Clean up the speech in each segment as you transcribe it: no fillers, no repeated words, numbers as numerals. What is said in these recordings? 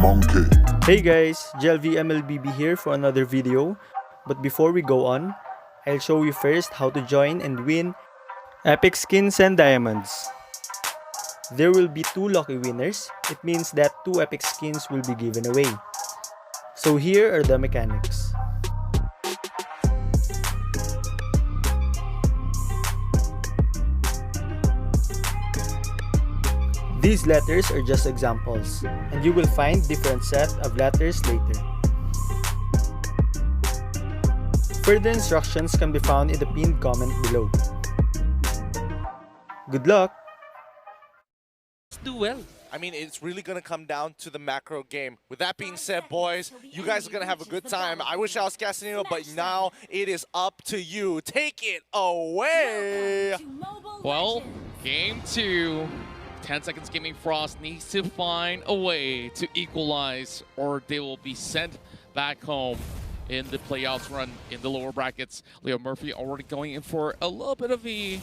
monkey. Hey guys, JLV MLBB here for another video. But before we go on, I'll show you first how to join and win Epic Skins and Diamonds. There will be 2 lucky winners. It means that 2 epic skins will be given away. So here are the mechanics. These letters are just examples, and you will find different set of letters later. Further instructions can be found in the pinned comment below. Good luck! Do well. I mean, it's really going to come down to the macro game. With that being said, boys, you guys are going to have a good time. I wish I was Castanino, but now it is up to you. Take it away! Well, game 2. 10 Seconds Gaming Frost needs to find a way to equalize, or they will be sent back home in the playoffs run in the lower brackets. Leo Murphy already going in for a little bit of a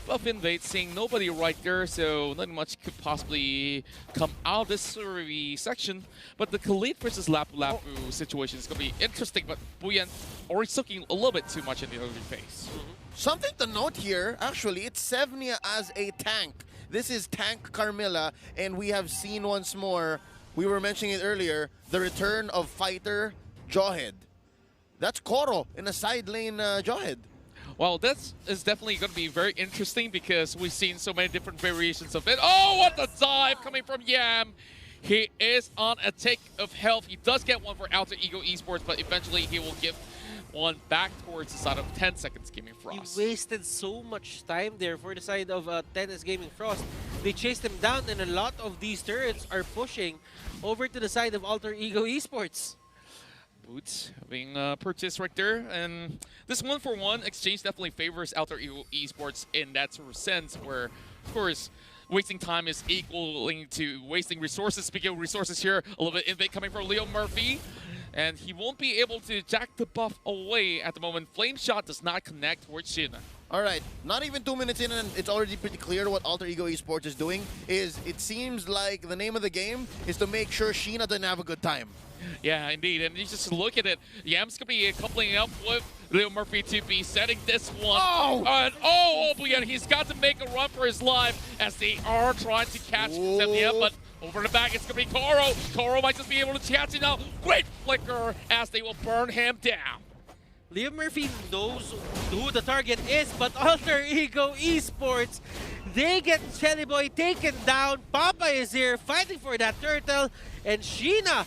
buff invade, seeing nobody right there, so not much could possibly come out of this survey section. But the Khalid versus Lapu Lapu situation is going to be interesting, but Buyan already sucking a little bit too much in the early phase. Something to note here, actually, it's Sevnia as a tank. This is Tank Carmilla, and we have seen once more, we were mentioning it earlier, the return of fighter Jawhead. That's Koro in a side lane Jawhead. Well, this is definitely going to be very interesting because we've seen so many different variations of it. Oh, what a dive coming from Yam! He is on a take of health. He does get one for Alter Ego Esports, but eventually he will give one back towards the side of 10 Seconds Gaming Frost. He wasted so much time there for the side of Tennis Gaming Frost. They chased him down, and a lot of these turrets are pushing over to the side of Alter Ego Esports. Boots being purchased right there, and this 1-for-1 exchange definitely favors Alter Ego Esports in that sort of sense, where, of course, wasting time is equaling to wasting resources. Speaking of resources here, a little bit invade coming from Leo Murphy, and he won't be able to jack the buff away at the moment. Flame Shot does not connect towards Shina. All right, not even 2 minutes in, and it's already pretty clear what Alter Ego Esports is doing. It seems like the name of the game is to make sure Sheena doesn't have a good time. Yeah, indeed. And you just look at it. Yam's going to be coupling up with Leo Murphy to be setting this one. Oh! And oh, Buyan, he's got to make a run for his life as they are trying to catch Sevnia, but over the back, it's going to be Koro. Koro might just be able to catch him now. Great flicker as they will burn him down. Leo Murphy knows who the target is, but Alter Ego Esports, they get Shelly Boy taken down. Papa is here fighting for that turtle, and Sheena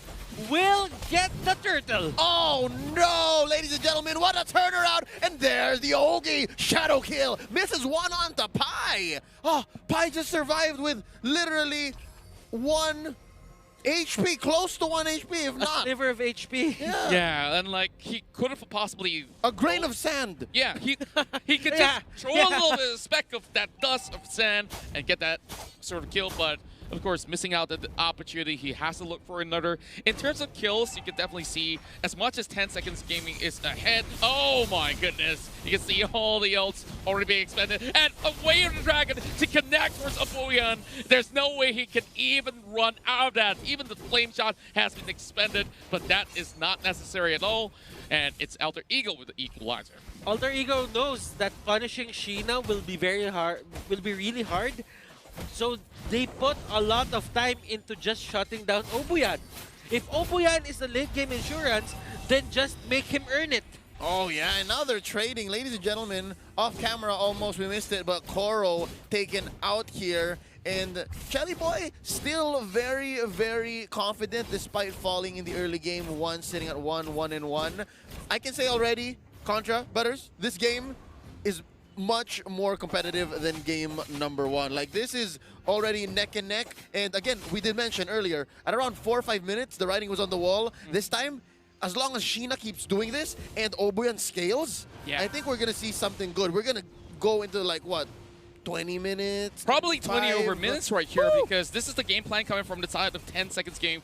will get the turtle. Oh no, ladies and gentlemen, what a turnaround! And there's the Ogi shadow kill. Misses one onto Pi. Oh, Pi just survived with literally 1 HP, close to 1 HP, if A not. sliver of HP. Yeah, and like he could have possibly A grain of sand. Yeah, he could Yeah, just throw a little bit of speck of that dust of sand and get that sort of kill, but of course, missing out the opportunity, he has to look for another. In terms of kills, you can definitely see, as much as 10 Seconds Gaming is ahead, oh my goodness, you can see all the ults already being expended, and away of the dragon to connect towards Abuyan. There's no way he can even run out of that. Even the flame shot has been expended, but that is not necessary at all, and it's Alter Ego with the equalizer. Alter Ego knows that punishing Sheena will be very hard, will be really hard. So they put a lot of time into just shutting down Obuyan. If Obuyan is the late game insurance, then just make him earn it. Oh yeah, and now they're trading. Ladies and gentlemen, off camera almost we missed it, but Koro taken out here. And Shelly Boy still very, very confident despite falling in the early game. Sitting at 1-1-1. I can say already, Contra, Butters, this game is much more competitive than game number 1. Like, this is already neck and neck. And again, we did mention earlier, at around 4 or 5 minutes, the writing was on the wall. This time, as long as Sheena keeps doing this and Obuyan scales, I think we're going to see something good. We're going to go into, like, what, 20 minutes? Probably 20 over 5, minutes right here, because this is the game plan coming from the side of 10 Seconds Game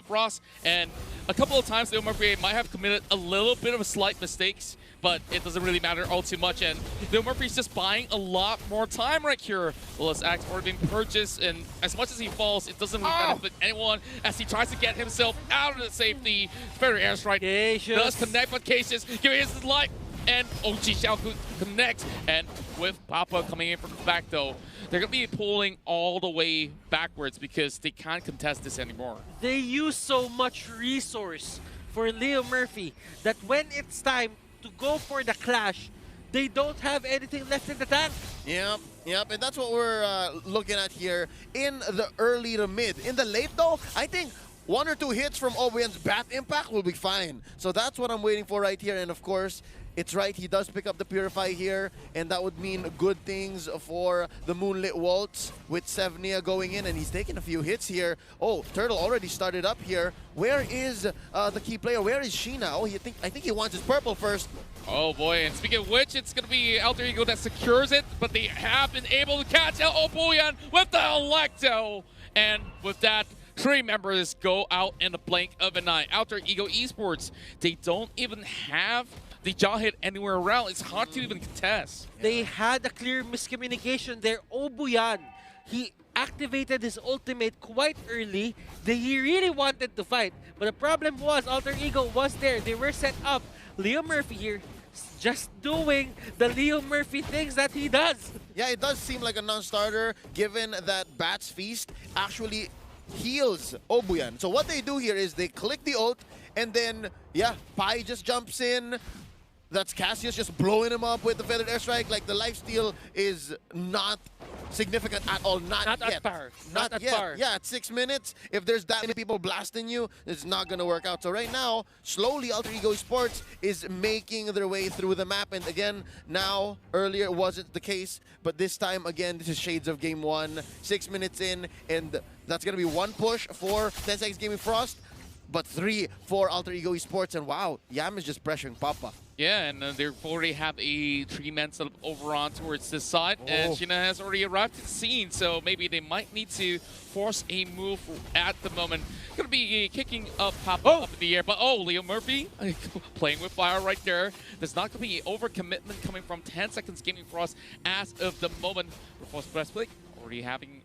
Frost. And a couple of times, Leo Murphy might have committed a little bit of slight mistakes but it doesn't really matter all too much. And Leo Murphy's just buying a lot more time right here. Well, his axe already been purchased, and as much as he falls, it doesn't really benefit anyone as he tries to get himself out of the safety. Better airstrike does connect with Cassius, giving his life, and OG Xiao connects. And with Papa coming in from the back, though, they're going to be pulling all the way backwards because they can't contest this anymore. They use so much resource for Leo Murphy that when it's time to go for the clash, they don't have anything left in the tank. Yep, and that's what we're looking at here in the early to mid. In the late, though, I think 1 or 2 hits from Obuyan's bat impact will be fine. So that's what I'm waiting for right here. And of course, it's right, he does pick up the Purify here, and that would mean good things for the Moonlit Waltz with Sevnia going in, and he's taking a few hits here. Oh, Turtle already started up here. Where is the key player? Where is Sheena? Oh, I think he wants his purple first. Oh boy, and speaking of which, it's going to be Alter Ego that secures it, but they have been able to catch out Obuyan with the Electo. And with that, 3 members go out in the blink of an eye. Alter Ego Esports, they don't even have the jaw hit anywhere around. It's hard to even contest. They had a clear miscommunication there. Obuyan, he activated his ultimate quite early. He really wanted to fight, but the problem was Alter Ego was there. They were set up. Leo Murphy here just doing the Leo Murphy things that he does. Yeah, it does seem like a non-starter given that Bat's Feast actually heals Obuyan. So what they do here is they click the ult, and then, yeah, Pai just jumps in. That's Cassius just blowing him up with the Feathered Airstrike. Like, the lifesteal is not significant at all. Not yet. At par. Not at yet. par. Yeah, at 6 minutes, if there's that many people blasting you, it's not going to work out. So right now, slowly, Alter Ego Sports is making their way through the map. And again, now, earlier it wasn't the case. But this time, again, this is shades of Game 1. 6 minutes in, and that's going to be 1 push for 10 Seconds Gaming Frost, but 3 for Alter Ego Esports. And wow, Yam is just pressuring Papa. Yeah, and they already have a 3-man setup over on towards this side, and Sheena has already arrived at the scene, so maybe they might need to force a move at the moment. Gonna be kicking up Papa up in the air, but Leo Murphy playing with fire right there. There's not gonna be overcommitment coming from 10 Seconds Gaming Frost as of the moment. Force press click, already having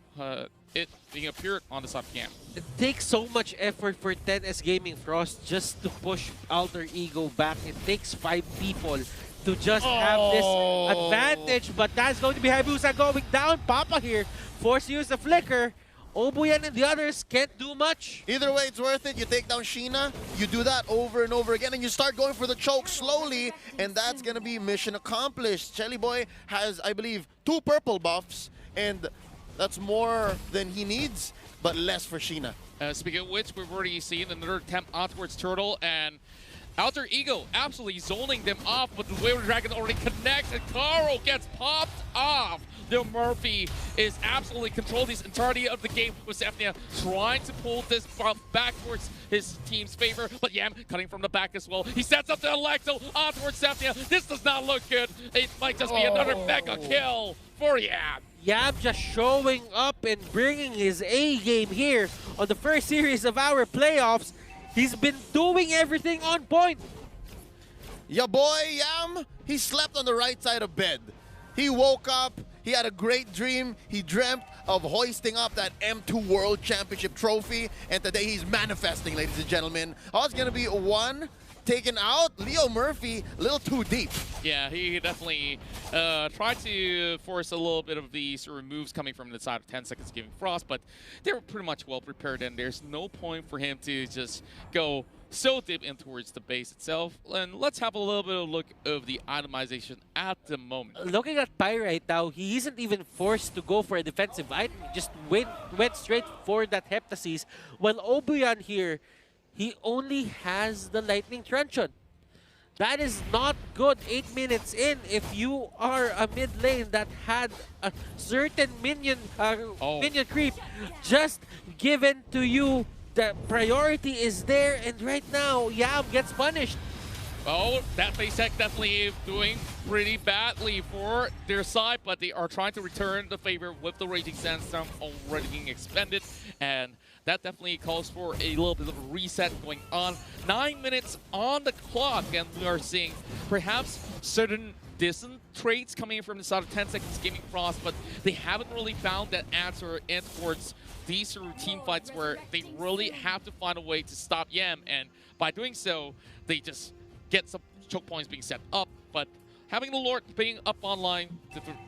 it being appeared on the side cam. It takes so much effort for 10S Gaming Frost just to push Alter Ego back. It takes 5 people to just have this advantage, but that's going to be Hayabusa going down. Papa here forced to use the flicker. Obuyan and the others can't do much. Either way, it's worth it. You take down Sheena, you do that over and over again, and you start going for the choke slowly, and that's going to be mission accomplished. Shelly Boy has, I believe, 2 purple buffs, and that's more than he needs, but less for Sheena. Speaking of which, we've already seen another attempt out towards Turtle, and Alter Ego absolutely zoning them off, but the Wayward Dragon already connects, and Carl gets popped off. Leo Murphy is absolutely controlling this entirety of the game with Sevnia trying to pull this buff back towards his team's favor, but Yam cutting from the back as well. He sets up the Electo on towards Sevnia. This does not look good. It might just be another mega kill for Yam. Yam just showing up and bringing his A game here on the first series of our playoffs. He's been doing everything on point. Ya boy Yam, he slept on the right side of bed. He woke up, he had a great dream. He dreamt of hoisting up that M2 World Championship trophy, and today he's manifesting, ladies and gentlemen. Oh, it's gonna be 1 taken out. Leo Murphy, a little too deep. Yeah, he definitely tried to force a little bit of these sort of moves coming from the side of 10 Seconds Gaming Frost, but they were pretty much well prepared, and there's no point for him to just go so deep in towards the base itself. And let's have a little bit of a look of the itemization at the moment. Looking at Pai right now, he isn't even forced to go for a defensive item. He just went straight for that Heptasis. While Obuyan here, he only has the Lightning Truncheon. That is not good 8 minutes in if you are a mid lane that had a certain minion creep just given to you. The priority is there, and right now Yam gets punished. Oh, that face tech definitely doing pretty badly for their side, but they are trying to return the favor with the Raging Sandstorm already being expended, and that definitely calls for a little bit of a reset going on. 9 minutes on the clock, and we are seeing perhaps certain decent traits coming from the side of 10 Seconds Gaming Frost, but they haven't really found that answer in towards these sort of team fights where they really have to find a way to stop Yam, and by doing so, they just get some choke points being set up. But having the Lord being up online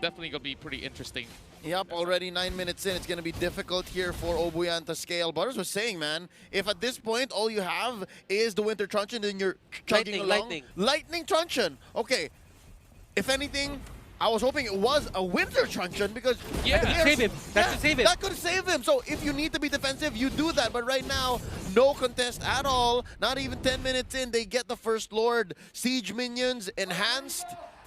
definitely going to be pretty interesting. Yep, already 9 minutes in. It's going to be difficult here for Obuyan to scale. Butters was saying, man, if at this point all you have is the Winter Truncheon, then you're chugging along. Lightning Truncheon. Okay, if anything, I was hoping it was a Winter Truncheon because save him. That could save him. That could save him. So if you need to be defensive, you do that. But right now, no contest at all. Not even 10 minutes in, they get the first Lord. Siege minions enhanced.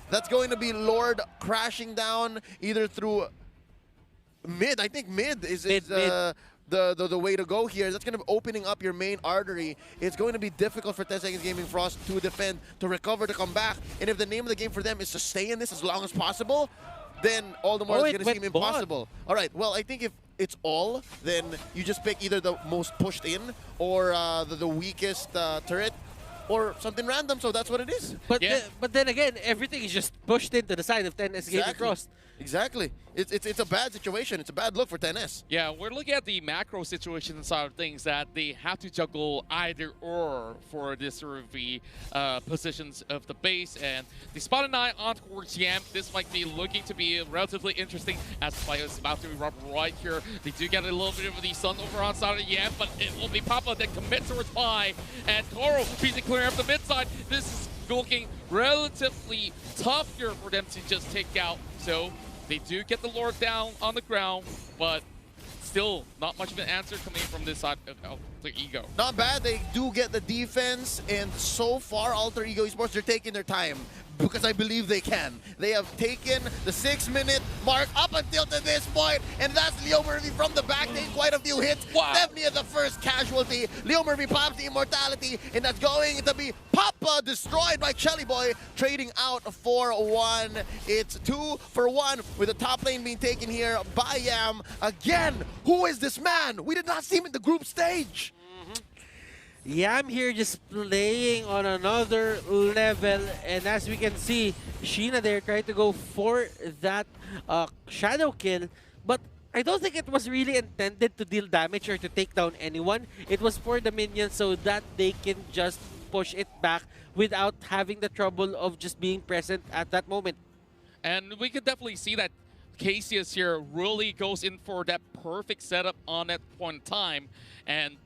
That's going to be Lord crashing down either through mid. I think mid is the way to go here. That's going to be opening up your main artery. It's going to be difficult for 10 Seconds Gaming Frost to defend, to recover, to come back. And if the name of the game for them is to stay in this as long as possible, then all the more it's going to seem impossible. All right, well, I think if it's all, then you just pick either the most pushed in or the weakest turret or something random, so that's what it is. But but then again, everything is just pushed into the side of 10S Gaming Frost. Exactly. It's a bad situation. It's a bad look for 10S. Yeah, we're looking at the macro situation side of things that they have to juggle either or for this sort of the positions of the base. And they spot an eye on towards Yam. This might be looking to be relatively interesting as the play is about to erupt right here. They do get a little bit of the sun over on side of Yam, but it will be Papa that commits towards Pi. And Toro tries to clear up the mid side. This is looking relatively tough here for them to just take out. So they do get the Lord down on the ground, but still not much of an answer coming from this side of Alter Ego. Not bad. They do get the defense, and so far, Alter Ego Esports, they're taking their time because I believe they can. They have taken the 6-minute mark up until to this point, and that's Leo Murphy from the back, taking quite a few hits. Wow. Definitely the first casualty. Leo Murphy pops the immortality, and that's going to be Papa destroyed by Chelly Boy, trading out for 1. It's 2 for 1 with the top lane being taken here by Yam. Again, who is this man? We did not see him in the group stage. Yeah, I'm here just playing on another level, and as we can see, Sheena there trying to go for that shadow kill, but I don't think it was really intended to deal damage or to take down anyone. It was for the minions so that they can just push it back without having the trouble of just being present at that moment. And we could definitely see that Cassius here really goes in for that perfect setup on that point in time, and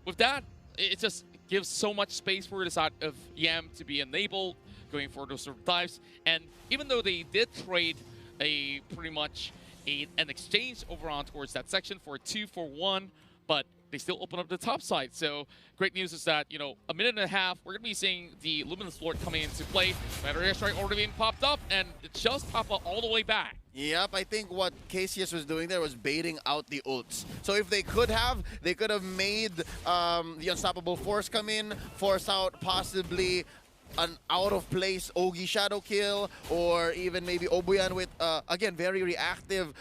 with that, it just gives so much space for the side of Yam to be enabled, going for those sort of dives. And even though they did trade a pretty much an exchange over on towards that section for a 2-for-1, but they still open up the top side. So great news is that, you know, a minute and a half, we're going to be seeing the Luminous Lord coming into play. Matter Airstrike already being popped up, and it's just Papa all the way back. Yep, I think what Cassius was doing there was baiting out the ults. So if they could have made the Unstoppable Force come in, force out possibly an out-of-place Ogi Shadow kill, or even maybe Obuyan with, again, very reactive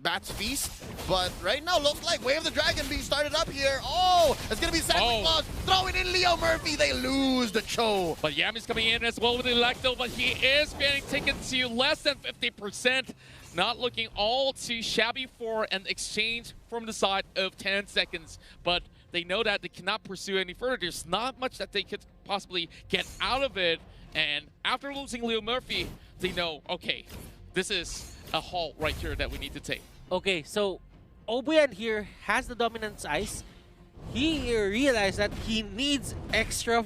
Bat's Feast. But right now, looks like Wave of the Dragon being started up here. Oh, it's going to be Santa Claus throwing in Leo Murphy. They lose the Cho. But Yam is coming in as well with Electo, but he is being taken to less than 50%. Not looking all too shabby for an exchange from the side of 10 seconds. But they know that they cannot pursue any further. There's not much that they could possibly get out of it. And after losing Leo Murphy, they know, okay, this is a halt right here that we need to take. Okay, so Obuyan here has the Dominance Ice. He realized that he needs extra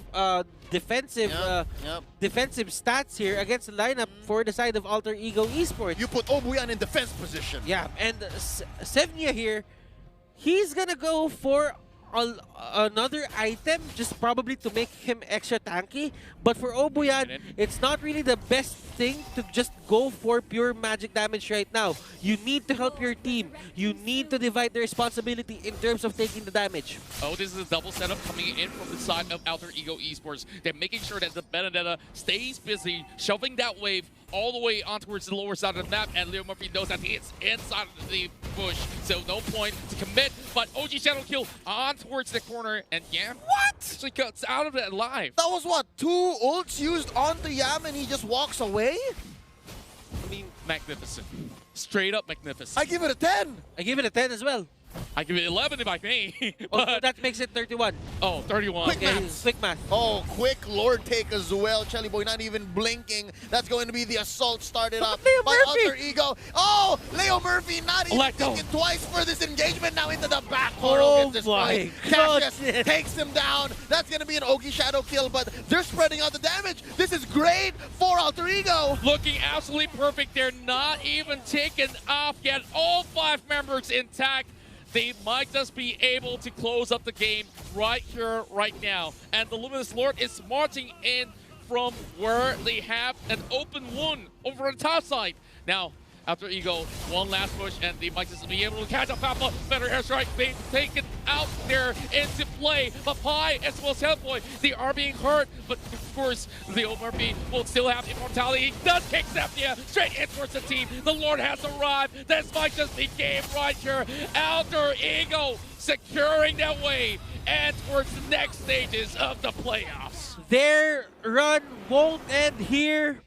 defensive stats here against the lineup for the side of Alter Ego Esports. You put Obuyan in defense position. Yeah, and Sevnia here, he's gonna go for another item, just probably to make him extra tanky. But for Obuyan, it's not really the best thing to just go for pure magic damage right now. You need to help your team. You need to divide the responsibility in terms of taking the damage. Oh, this is a double setup coming in from the side of Alter Ego Esports. They're making sure that the Benedetta stays busy, shoving that wave all the way on towards the lower side of the map, and Leo Murphy knows that he is inside of the bush, so no point to commit. But OG Shadow Kill on towards the corner, and Yam actually cuts out of it alive. That was what, 2 ults used onto Yam and he just walks away? I mean, magnificent. Straight up magnificent. I give it a 10. I give it a 10 as well. I give it 11 if I may. Oh, But, that makes it 31. 31. Quick Okay, maths. quick math. Oh, quick Lord take as well. Chelly Boy not even blinking. That's going to be the assault started Look up at Leo by Murphy. Alter Ego. Oh, Leo Murphy not even Let go. thinking twice for this engagement. Now into the back. Oh Koro gets my destroyed. Cassius goodness. takes him down. That's going to be an Ogi Shadow kill, but they're spreading out the damage. This is great for Alter Ego. Looking absolutely perfect. They're not even taken off yet. All 5 members intact. They might just be able to close up the game right here, right now. And the Luminous Lord is marching in from where they have an open wound over on the top side. Now, after Ego, one last push, and they might just be able to catch up Papa. Better airstrike. They take it out there into play. But Pi as well as Hellboy, they are being hurt. But of course, Leo Murphy will still have immortality. He does kick Zephia straight in towards the team. The Lord has arrived. This might just be game right here. Alter Ego securing their way and towards the next stages of the playoffs. Their run won't end here.